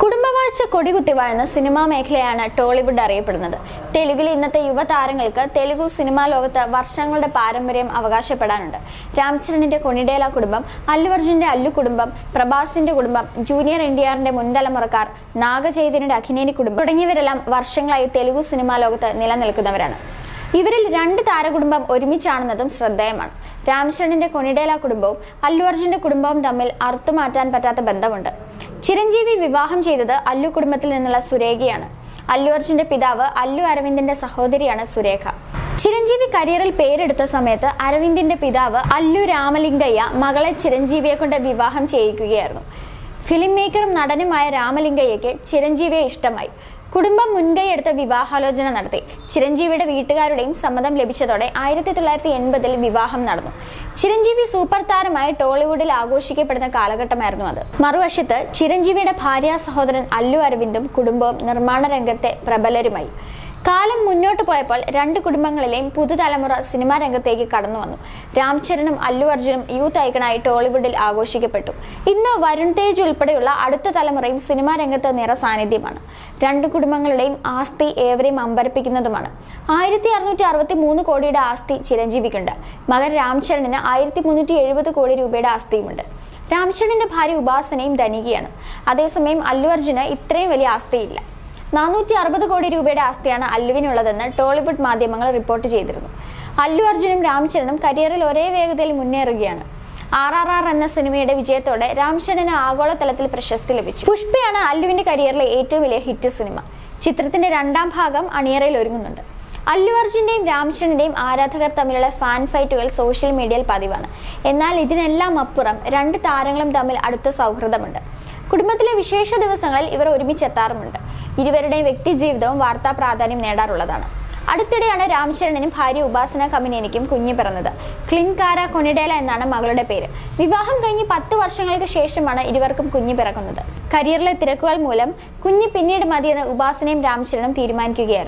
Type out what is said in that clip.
കുടുംബവാഴ്ച കൊടികുത്തി വാഴുന്ന സിനിമാ മേഖലയാണ് ടോളിവുഡ് അറിയപ്പെടുന്നത്. തെലുഗിലെ ഇന്നത്തെ യുവതാരങ്ങൾക്ക് തെലുഗു സിനിമാ ലോകത്ത് വർഷങ്ങളുടെ പാരമ്പര്യം അവകാശപ്പെടാനുണ്ട്. രാംചരണിന്റെ കൊണിഡേല കുടുംബം, അല്ലു അർജുന്റെ അല്ലു കുടുംബം, പ്രഭാസിന്റെ കുടുംബം, ജൂനിയർ എൻടിആറിന്റെ മുൻതലമുറക്കാർ, നാഗചൈതന്യന്റെ അഖിനേനി കുടുംബം തുടങ്ങിയവരെല്ലാം വർഷങ്ങളായി തെലുഗു സിനിമാ ലോകത്ത് നിലനിൽക്കുന്നവരാണ്. ഇവരിൽ രണ്ട് താരകുടുംബം ഒരുമിച്ചാണെന്നതും ശ്രദ്ധേയമാണ്. രാംചരണിന്റെ കൊണിഡേല കുടുംബവും അല്ലു അർജുന്റെ കുടുംബവും തമ്മിൽ അറുത്തുമാറ്റാൻ പറ്റാത്ത ബന്ധമുണ്ട്. ചിരഞ്ജീവി വിവാഹം ചെയ്തത് അല്ലു കുടുംബത്തിൽ നിന്നുള്ള സുരേഖയാണ്. അല്ലു അർജുന്റെ പിതാവ് അല്ലു അരവിന്ദിന്റെ സഹോദരിയാണ് സുരേഖ. ചിരഞ്ജീവി കരിയറിൽ പേരെടുത്ത സമയത്ത് അരവിന്ദിന്റെ പിതാവ് അല്ലു രാമലിംഗയ്യ മകളെ ചിരഞ്ജീവിയെ കൊണ്ട് വിവാഹം ചെയ്യിക്കുകയായിരുന്നു. ഫിലിം മേക്കറും നടനുമായ രാമലിംഗയ്യയ്ക്ക് ചിരഞ്ജീവിയെ ഇഷ്ടമായി. കുടുംബം മുൻകൈയെടുത്ത് വിവാഹാലോചന നടത്തി. ചിരഞ്ജീവിയുടെ വീട്ടുകാരുടെയും സമ്മതം ലഭിച്ചതോടെ 1980-ൽ വിവാഹം നടന്നു. ചിരഞ്ജീവി സൂപ്പർ താരമായി ടോളിവുഡിൽ ആഘോഷിക്കപ്പെടുന്ന കാലഘട്ടമായിരുന്നു അത്. മറുവശത്ത് ചിരഞ്ജീവിയുടെ ഭാര്യാ സഹോദരൻ അല്ലു അരവിന്ദും കുടുംബവും നിർമ്മാണ രംഗത്തെ പ്രബലരുമായി. കാലം മുന്നോട്ട് പോയപ്പോൾ രണ്ട് കുടുംബങ്ങളിലെയും പുതുതലമുറ സിനിമാ രംഗത്തേക്ക് കടന്നു വന്നു. രാംചരനും അല്ലു അർജുനും യൂത്ത് ഐക്കണായി ടോളിവുഡിൽ ആഘോഷിക്കപ്പെട്ടു. ഇന്ന് വരുൺ തേജ് ഉൾപ്പെടെയുള്ള അടുത്ത തലമുറയും സിനിമാ രംഗത്ത് നിറ സാന്നിധ്യമാണ്. രണ്ട് കുടുംബങ്ങളുടെയും ആസ്തി ഏവരെയും അമ്പരപ്പിക്കുന്നതുമാണ്. 1663 കോടിയുടെ ആസ്തി ചിരഞ്ജീവിക്കുണ്ട്. മകൻ രാംചരണിന് 1370 കോടി രൂപയുടെ ആസ്തിയുമുണ്ട്. രാംചരണിന്റെ ഭാര്യ ഉപാസനയും ധനികയാണ്. അതേസമയം അല്ലു അർജുന് ഇത്രയും വലിയ ആസ്തിയില്ല. 460 കോടി രൂപയുടെ ആസ്തിയാണ് അല്ലുവിനുള്ളതെന്ന് ടോളിവുഡ് മാധ്യമങ്ങൾ റിപ്പോർട്ട് ചെയ്തിരുന്നു. അല്ലു അർജുനും രാംചരനും കരിയറിൽ ഒരേ വേഗതയിൽ മുന്നേറുകയാണ്. RRR എന്ന സിനിമയുടെ വിജയത്തോടെ രാംചരണിന് ആഗോളതലത്തിൽ പ്രശസ്തി ലഭിച്ചു. പുഷ്പയാണ് അല്ലുവിന്റെ കരിയറിലെ ഏറ്റവും വലിയ ഹിറ്റ് സിനിമ. ചിത്രത്തിന്റെ രണ്ടാം ഭാഗം അണിയറയിൽ ഒരുങ്ങുന്നുണ്ട്. അല്ലു അർജുന്റെയും രാംചരണിന്റെയും ആരാധകർ തമ്മിലുള്ള ഫാൻ ഫൈറ്റുകൾ സോഷ്യൽ മീഡിയയിൽ പതിവാണ്. എന്നാൽ ഇതിനെല്ലാം അപ്പുറം രണ്ട് താരങ്ങളും തമ്മിൽ അടുത്ത സൗഹൃദമുണ്ട്. കുടുംബത്തിലെ വിശേഷ ദിവസങ്ങളിൽ ഇവർ ഒരുമിച്ചെത്താറുമുണ്ട്. ഇരുവരുടെയും വ്യക്തി ജീവിതവും വാർത്താ പ്രാധാന്യം നേടാറുള്ളതാണ്. അടുത്തിടെയാണ് രാംചരണിനും ഭാര്യ ഉപാസന കമിനേനിക്കും കുഞ്ഞ് പിറന്നത്. ക്ലിൻകാര കൊണിഡേല എന്നാണ് മകളുടെ പേര്. വിവാഹം കഴിഞ്ഞ് 10 വർഷങ്ങൾക്ക് ശേഷമാണ് ഇരുവർക്കും കുഞ്ഞ് പിറക്കുന്നത്. കരിയറിലെ തിരക്കുകൾ മൂലം കുഞ്ഞ് പിന്നീട് മതിയെന്ന് ഉപാസനയും രാംചരനും തീരുമാനിക്കുകയായിരുന്നു.